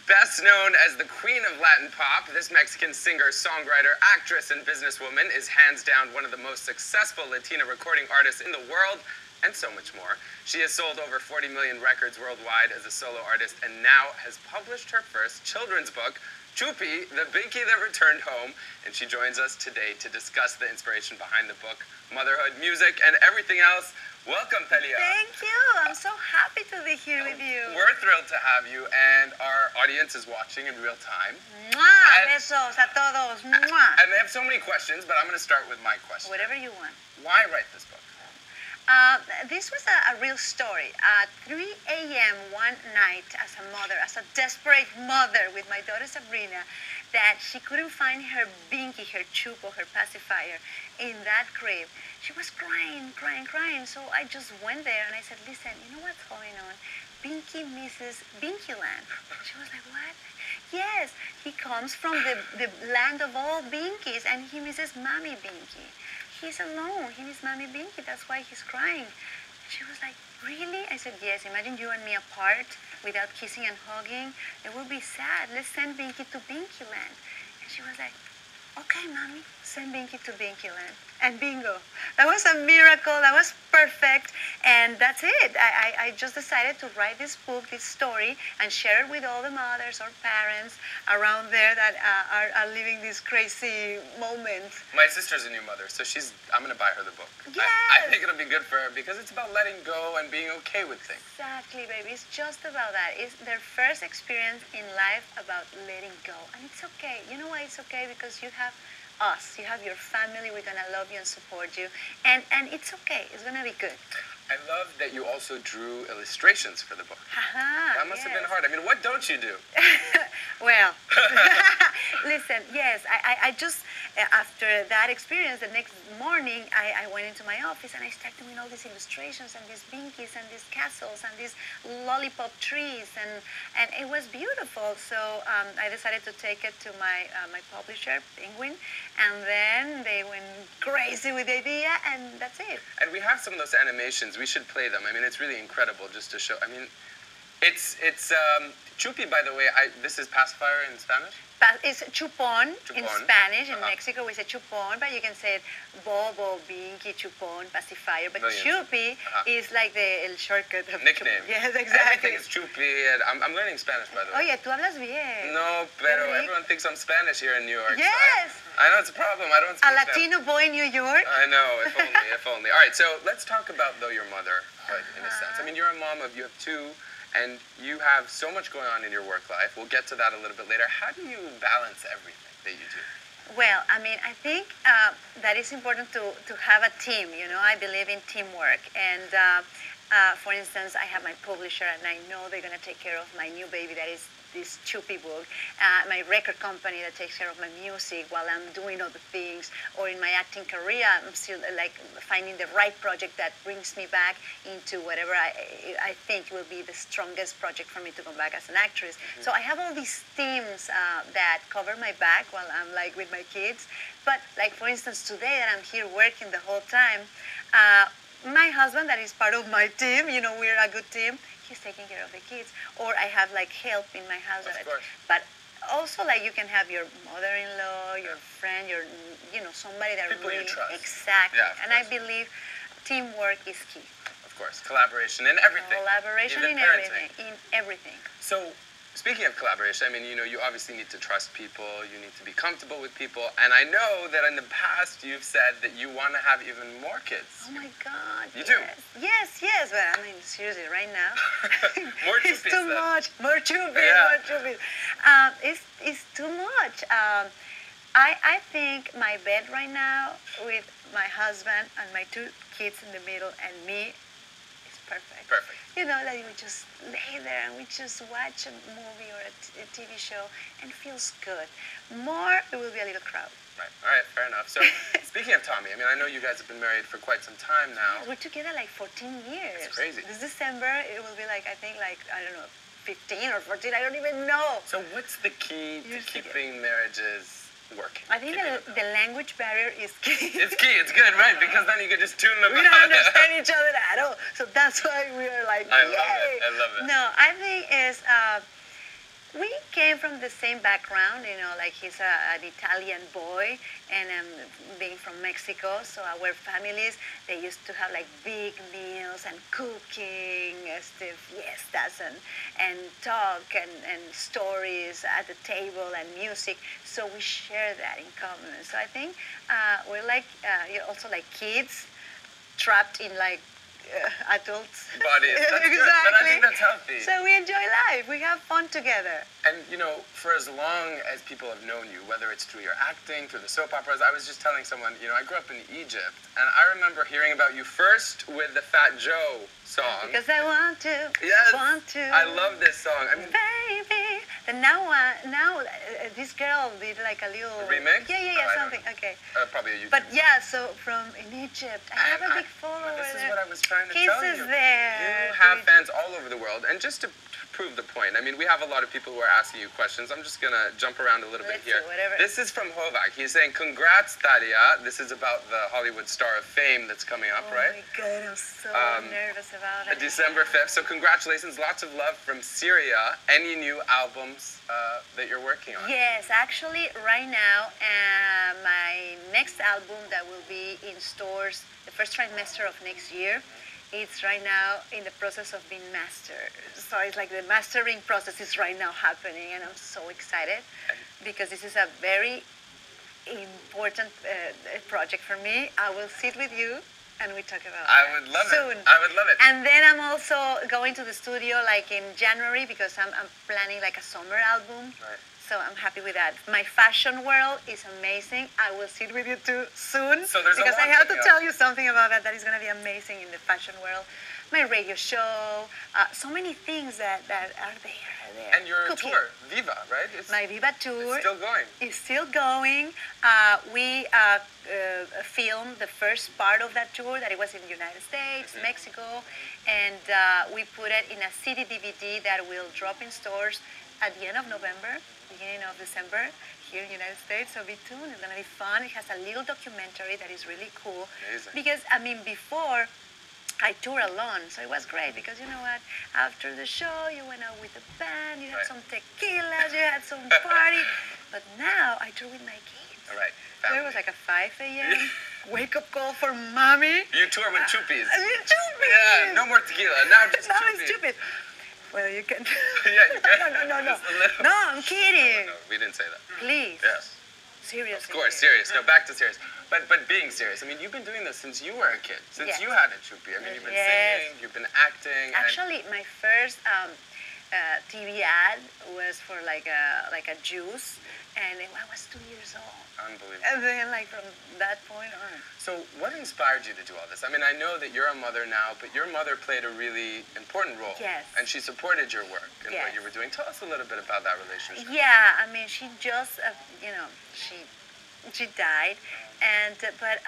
Best known as the queen of Latin pop, this Mexican singer, songwriter, actress, and businesswoman is hands down one of the most successful Latina recording artists in the world, and so much more. She has sold over 40 million records worldwide as a solo artist and now has published her first children's book, Chupie, the Binky That Returned Home, and she joins us today to discuss the inspiration behind the book, motherhood, music, and everything else. Welcome, Thalia. Thank you. I'm so happy to be here with you. We're thrilled to have you, and our audience is watching in real time. Mwah, besos a todos. Mwah. And they have so many questions, but I'm going to start with my question. Whatever you want. Why write this book? This was a real story. At 3 a.m. one night, as a mother, as a desperate mother with my daughter Sabrina, that she couldn't find her Binky, her Chupo, her pacifier in that crib. She was crying, crying, crying. So I just went there and I said, listen, you know what's going on? Binky misses Binkyland. She was like, what? Yes, he comes from the land of all Binkies and he misses Mommy Binky. He's alone. He misses Mommy Binky. That's why he's crying. She was like, really? I said, yes. Imagine you and me apart without kissing and hugging. It will be sad. Let's send Binky to Binkyland. And she was like, okay, Mommy, send Binky to Binkyland. And bingo. That was a miracle. That was perfect. And that's it. I just decided to write this book, this story, and share it with all the mothers or parents around there that are living this crazy moment. My sister's a new mother, so I'm going to buy her the book. Yes. I think it'll be good for her because it's about letting go and being okay with things. Exactly, baby. It's just about that. It's their first experience in life about letting go. And it's okay. You know why it's okay? Because you have us. You have your family. We're going to love you and support you. And it's okay. It's going to be good. I love that you also drew illustrations for the book. That must have been hard. I mean, what don't you do? Well, listen, yes, I just, after that experience, the next morning, I went into my office and I started doing all these illustrations and these binkies and these castles and these lollipop trees, and it was beautiful. So I decided to take it to my publisher, Penguin, and then they went crazy with the idea, and that's it. And we have some of those animations. We should play them. I mean, it's really incredible just to show. I mean, it's Chupie, by the way. This is pacifier in Spanish? It's chupon in Spanish. In Mexico, we say chupon, but you can say it bobo, binky, chupon, pacifier. But Chupie is like the el shortcut of nickname. Yes, exactly. Everything is Chupie. And I'm learning Spanish, by the way. Oye, tú hablas bien. No, pero everyone thinks I'm Spanish here in New York. Yes. So I know it's a problem. I don't speak A Latino boy in New York. I know. If only. If only. All right. So let's talk about your motherhood in a sense. I mean, you're a mom of. You have two. And you have so much going on in your work life. We'll get to that a little bit later. How do you balance everything that you do? Well, I mean, I think that it's important to have a team. You know, I believe in teamwork. And for instance, I have my publisher, and I know they're going to take care of my new baby that is this Chupie book, my record company that takes care of my music while I'm doing other things, or in my acting career, I'm still like finding the right project that brings me back into whatever I think will be the strongest project for me to come back as an actress. So I have all these themes that cover my back while I'm like with my kids. But like for instance, today that I'm here working the whole time, my husband, that is part of my team, you know, we're a good team, he's taking care of the kids. Or I have like help in my house. Of course. But also like you can have your mother-in-law, your friend, you know, somebody that people really... you trust. Exactly. Yeah, and I believe teamwork is key. Of course. Collaboration in everything. Collaboration Even in parenting. everything. In everything. So, speaking of collaboration, I mean, you know, you obviously need to trust people, you need to be comfortable with people, and I know that in the past you've said that you want to have even more kids. Oh my God. You do? Yes, yes, but I mean, seriously, right now, More it's Chupies too then. much. More Chupies, Yeah. more Chupies. It's too much. I think my bed right now with my husband and my two kids in the middle and me is perfect. Perfect. You know, like we just lay there and we just watch a movie or a TV show and it feels good. More, it will be a little crowded. Right. All right, fair enough. So, speaking of Tommy, I mean, I know you guys have been married for quite some time now. We're together like 14 years. It's crazy. This December, it will be like, I think like, I don't know, 15 or 14, I don't even know. So what's the key to keeping marriages working? I think the language barrier is key. It's key, it's good, right? Because then you can just tune them We don't understand each other at all. So that's why we are like, I love it, I love it. No, I think it's We came from the same background, you know, like he's an Italian boy, and being from Mexico, so our families, they used to have like big meals and cooking, fiestas, and talk and stories at the table and music. So we share that in common. So I think we're like you're also like kids trapped in like adults. Bodies. That's Exactly. good, but I think that's healthy. So we enjoy life. We have fun together. And, you know, for as long as people have known you, whether it's through your acting, through the soap operas, I was just telling someone, you know, I grew up in Egypt, and I remember hearing about you first with the Fat Joe song. Because I want to, Yes, want to. I love this song. I mean, baby. And now this girl did like a little remix? Yeah, Oh, something. Okay. probably a YouTube. But yeah, so from in Egypt, I have a big follower This is there. what I was trying to Kisses tell you. there. You have fans all over the world, and just to prove the point, I mean, we have a lot of people who are asking you questions. I'm just gonna jump around a little bit here. Whatever. This is from Hovak. He's saying, "Congrats, Thalia. This is about the Hollywood Star of Fame that's coming up, right? Oh my God, I'm so nervous about it. December 5th. So congratulations, lots of love from Syria. Any new albums that you're working on? Yes, actually, right now, my next album that will be in stores the first trimester of next year, it's right now in the process of being mastered. So it's like the mastering process is right now happening, and I'm so excited because this is a very important project for me. I will sit with you and we talk about I would love soon. it. I would love it. And then I'm also going to the studio like in January because I'm planning like a summer album. Right. So I'm happy with that. My fashion world is amazing. I will sit with you too soon So there's a because I lot have to coming up. tell you something about that is going to be amazing in the fashion world. My radio show, so many things that are there. And your Cooking. tour, Viva, right? My Viva tour It's still going. is still going. We filmed the first part of that tour that it was in the United States, Mexico, and we put it in a CD DVD that will drop in stores at the end of November, beginning of December, here in the United States. So be tuned. It's gonna be fun. It has a little documentary that is really cool. Amazing. Because I mean, before I tour alone, so it was great because you know what? After the show, you went out with the band, you had Right. some tequilas, you had some party. But now I tour with my kids. All right. So it was like a 5 a.m. wake-up call for mommy. You tour with Chupies. Chupie. Yeah, no more tequila. Now just Now Chupies. it's stupid. Well, you can. Yeah, you can. No. Just a little. No, I'm kidding. No, we didn't say that. Please. Yes. Seriously. Of course, serious. No, back to serious. But being serious, I mean, you've been doing this since you were a kid, since Yes. you had a Chupie. I mean, you've been Yes. singing, you've been acting. Actually, my first TV ad was for like a juice, and I was 2 years old. Unbelievable. And then, like from that point on. So what inspired you to do all this? I mean, I know that you're a mother now, but your mother played a really important role. Yes. And she supported your work and what Yes. you were doing. Tell us a little bit about that relationship. Yeah, I mean, she just, she died, and but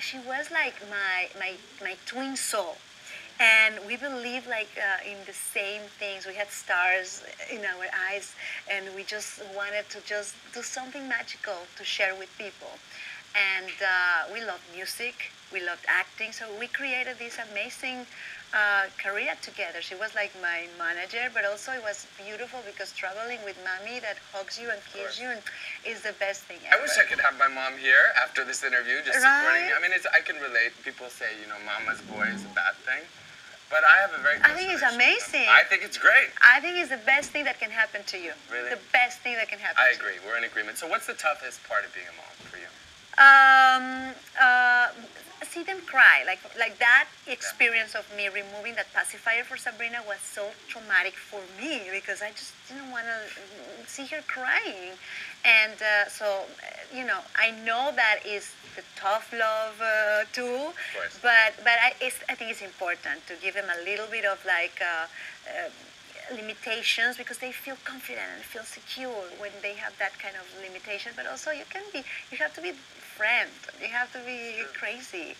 she was like my twin soul. And we believed like in the same things. We had stars in our eyes, and we just wanted to just do something magical to share with people. And we loved music, we loved acting, so we created this amazing career together. She was like my manager, but also it was beautiful because traveling with mommy that hugs you and kisses you and is the best thing ever. I wish I could have my mom here after this interview, just supporting me. I mean, I can relate. People say, you know, mama's boy is a bad thing. But I have a very I think it's amazing. I think it's great. I think it's the best thing that can happen to you. Really? The best thing that can happen I to you. agree. We're in agreement. So what's the toughest part of being a mom for you? See them cry. Like that experience of me removing that pacifier for Sabrina was so traumatic for me because I just didn't want to see her crying. And you know, I know that is the tough love too, but I think it's important to give them a little bit of like limitations because they feel confident and feel secure when they have that kind of limitation. But also you have to be friend. You have to be crazy.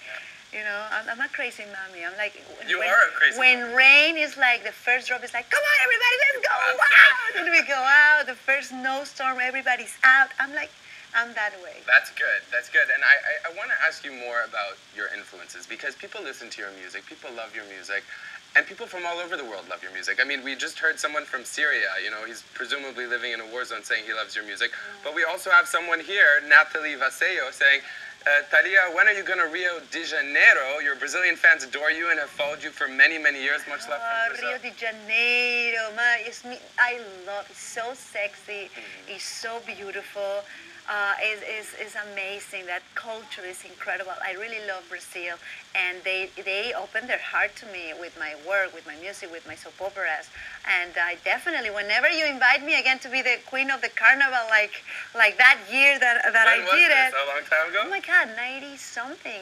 You know, I'm a crazy mommy. I'm like, You are a crazy when mommy. Rain is like the first drop is like, come on everybody, let's go out. And we go out. The first snowstorm, everybody's out. I'm that way. That's good. That's good. And I want to ask you more about your influences because people listen to your music. People love your music. And people from all over the world love your music. I mean, we just heard someone from Syria, you know, he's presumably living in a war zone saying he loves your music. But we also have someone here, Nathalie Vaseyo, saying, Thalia, when are you going to Rio de Janeiro? Your Brazilian fans adore you and have followed you for many, many years. Much love from Brazil. Rio de Janeiro, I love it. It's so sexy. It's so beautiful. It's amazing. That culture is incredible. I really love Brazil, and they opened their heart to me with my work, with my music, with my soap operas. And I definitely, whenever you invite me again to be the queen of the carnival, like that year that I did it. A long time ago? Oh my God, 90 something,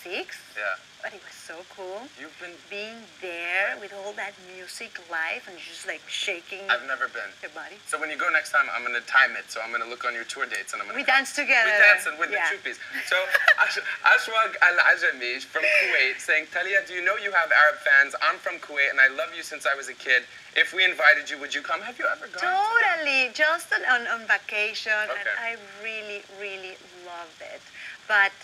96. Yeah. But it was so cool. You've been being there with all that music live and just like shaking. I've never been. Your body. So when you go next time, I'm gonna time it. So I'm gonna look on your tour dates and I'm gonna. We dance together. We dance with the Chupies. So Ashwag Al Ajami from Kuwait saying, Thalia, do you know you have Arab fans? I'm from Kuwait and I love you since I was a kid. If we invited you, would you come? Have you ever gone? Totally, just on vacation, Okay. and I really, really loved it. But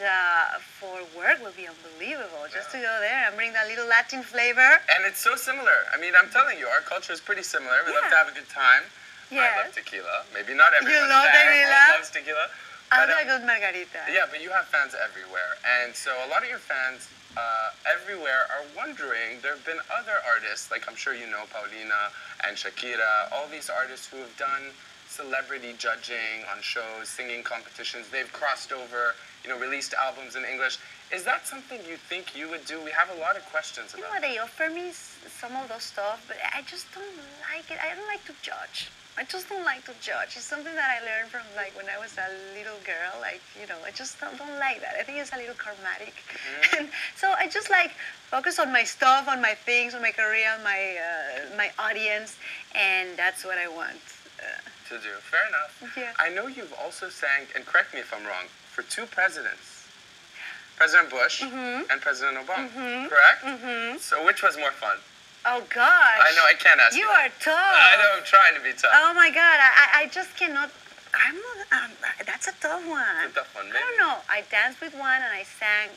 for work would be unbelievable, just to go there and bring that little Latin flavor. And it's so similar. I mean, I'm telling you, our culture is pretty similar. We love to have a good time. Yeah. I love tequila. Maybe not everyone love tequila? loves tequila. I But, love a good margarita. yeah, but you have fans everywhere. And so a lot of your fans everywhere are wondering, there have been other artists, like I'm sure you know, Paulina and Shakira, all these artists who have done celebrity judging on shows, singing competitions. They've crossed over, you know, released albums in English. Is that something you think you would do? We have a lot of questions You know about what, they offer me some of those stuff, but I just don't like it. I don't like to judge. I just don't like to judge. It's something that I learned from like when I was a little girl. Like, you know, I just don't like that. I think it's a little karmatic. And so I just like focus on my stuff, on my things, on my career, on my audience, and that's what I want. to do. Fair enough. Yeah. I know you've also sang, and correct me if I'm wrong, for two presidents. President Bush and President Obama, correct? So which was more fun? Oh, gosh. I know, I can't ask you. You are tough. I know, I'm trying to be tough. Oh, my God. I just cannot. I'm not, that's a tough one. It's a tough one, I don't know. I danced with one and I sang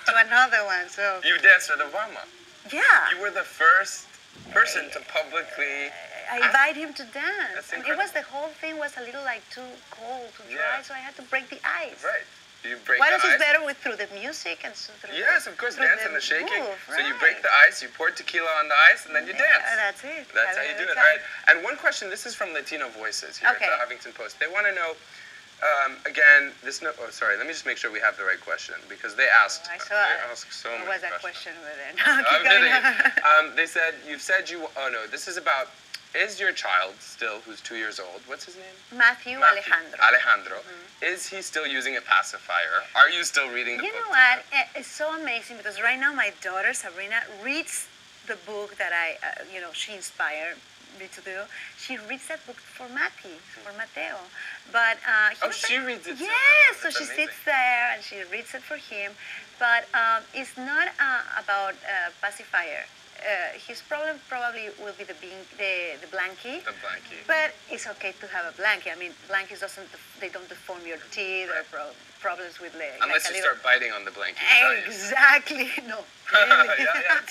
to another one, so. You danced with Obama. Yeah. You were the first person to publicly... I invite him to dance. That's And incredible. the whole thing was a little like too cold, too dry, Yeah. so I had to break the ice. Right. You break What the else is ice. better through the music and through Yes, of course, through dance and the shaking. move, So you right. break the ice, you pour tequila on the ice, and then you dance. That's it. That's how you do it, all right? And one question, this is from Latino Voices here Okay. at the Huffington Post. They want to know, again, sorry, let me just make sure we have the right question, because they asked, I saw they it. asked so What many was that questions. question over there? I'm Keep going. kidding. They said, you've said you, oh no, this is about, is your child still, who's 2 years old, what's his name? Matthew Alejandro. Alejandro. Is he still using a pacifier? Are you still reading the book? You know to him? what? It's so amazing because right now my daughter Sabrina reads the book that she inspired me to do. She reads that book for Matty, for Mateo. But she reads it too. Yes, so That's she amazing. sits there and she reads it for him. But it's not about pacifier. His problem probably will be the blankie. The blankie. But it's okay to have a blankie. I mean, blankies they don't deform your teeth or problems with legs. Unless you start biting on the blankie. Exactly. No. Really. Yeah.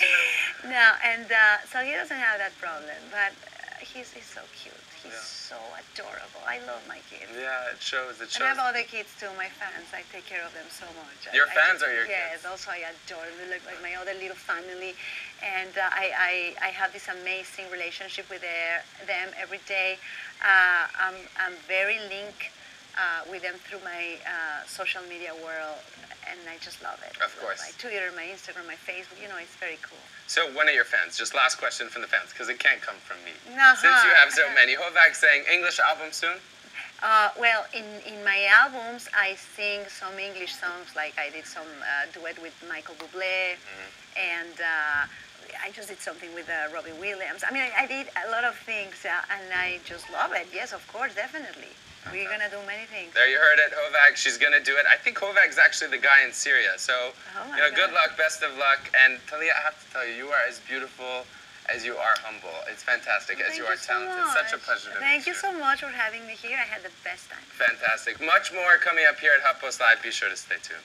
No, and so he doesn't have that problem. But he's so cute. He's so adorable. I love my kids. Yeah, it shows. It shows. And I have other kids too, my fans. I take care of them so much. Your fans are your kids? Yes, also I adore them. They're like my other little family. And I have this amazing relationship with them every day. I'm very linked with them through my social media world. And I just love it. Of course. My Twitter, my Instagram, my Facebook, it's very cool. So one of your fans, just last question from the fans, because it can't come from me. Uh-huh. Since you have so many. Hovak saying English album soon? Well, in my albums, I sing some English songs, like I did some duet with Michael Bublé, and I just did something with Robbie Williams. I mean, I did a lot of things, and I just love it. Yes, of course, definitely. We're going to do many things. There you heard it, Hovak. She's going to do it. I think Hovak's actually the guy in Syria. So, good luck, best of luck. And Thalia, I have to tell you, you are as beautiful as you are humble. It's fantastic, as you are talented. So Such a pleasure to meet you. Thank you so much for having me here. I had the best time. Fantastic. Much more coming up here at Huff Post Live. Be sure to stay tuned.